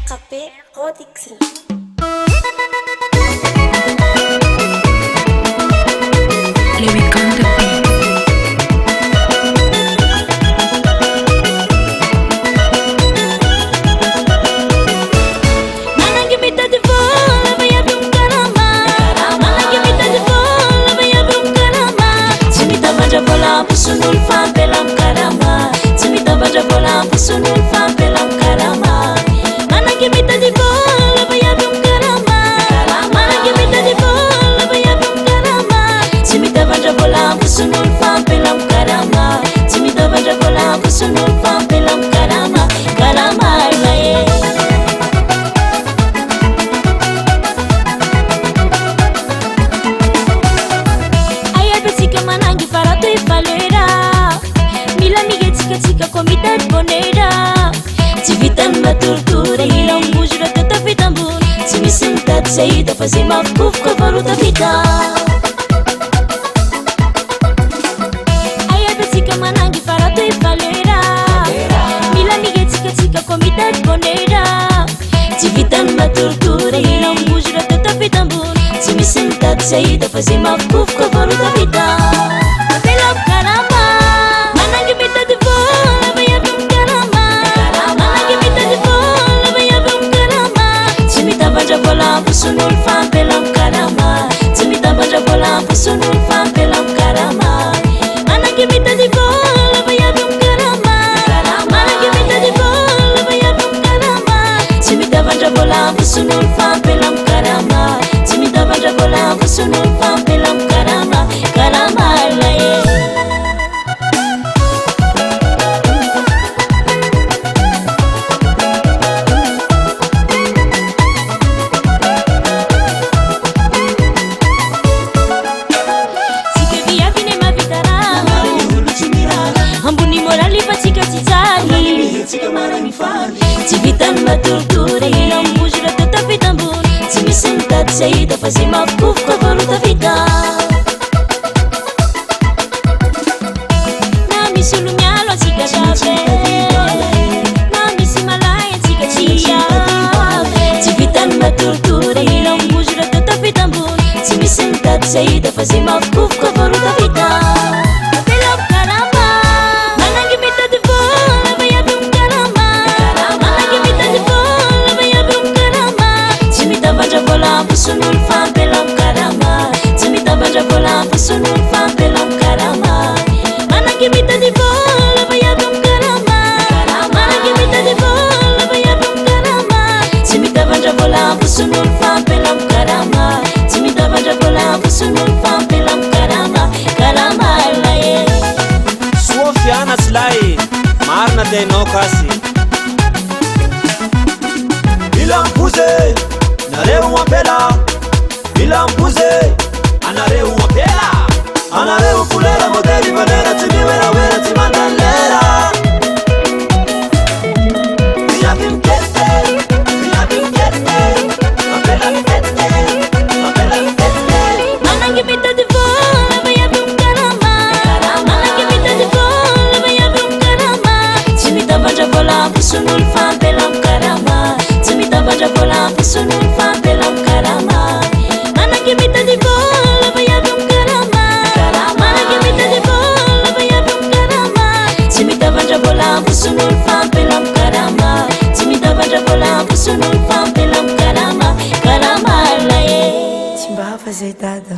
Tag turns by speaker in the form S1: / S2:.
S1: RKP Production.
S2: Le weekend de paix.
S3: Sunul fan pelam karama, cimita baja bola. Sunul fan pelam karama, mana kimita di bola baya bum karama, mana kimita di bola baya bum karama, cimita baja bola. Sunul fan pelam karama, cimita baja bola. Sunul fan pelam karama, karama laye. Ayah bersika manangi faratu ifalera. Tsika komitad bonera tsy vitany matoritory ilang mozora tao tafita ambony tsy misy mitady zay hita fa zay mafokofoka varo tafita ayatantsika manangy farato ifalera mila migetsikatsika komitad bonera tsy vitany matoritory ilang mozora tao tafita ambony tsy misy mitady zay hita fa zay mafokofoka varo tafita Sunul fan pelam karama, cimita baja bola. Sunul fan pelam karama, mana kimita di bola baya bum karama, mana kimita di bola baya bum karama, cimita baja bola. Sunul fan pelam karama, cimita baja bola. Sunul fan pelam karama, karama laye. Tsy vitany matoritory ilang mozora tao tafita ambony tsy misy mitady zay hita fa zay mafokofoka varo tafita na misy olo mialo antsikaave na misy malay antsika tsy avy tsy vitany matoritory ilang mozora tao tafita ambony tsy misy mitady zay hita fa zay mafokofoka varo tafita Sunul fan pelam karama, cimita baja bola. Sunul fan pelam karama, mana kimita di bola baya bum karama, mana kimita di bola baya bum karama, cimita baja bola. Sunul fan pelam karama, cimita baja bola. Sunul fan pelam karama, karama laye.
S4: Sofiana slay, marna de no kasi. Ilang puze. Anareu uma pela, ilambuze. Anareu uma pela, anareu fulera, modeli manera, timi wera wera, timandalera. Via vinkete, apela vinkete, apela vinkete.
S3: Manangi mita di vola, baya bum karama, manangi mita di vola, baya bum karama. Cimita baja bola, sunul fan pelam karama, cimita baja bola. Sunul fan pelam karama, mana kimita di bola baya bum karama, mana kimita di bola baya bum karama, cimita baja bola. Sunul fan pelam karama, cimita baja bola. Sunul fan pelam karama, karama laye.
S1: Timba fazer dado.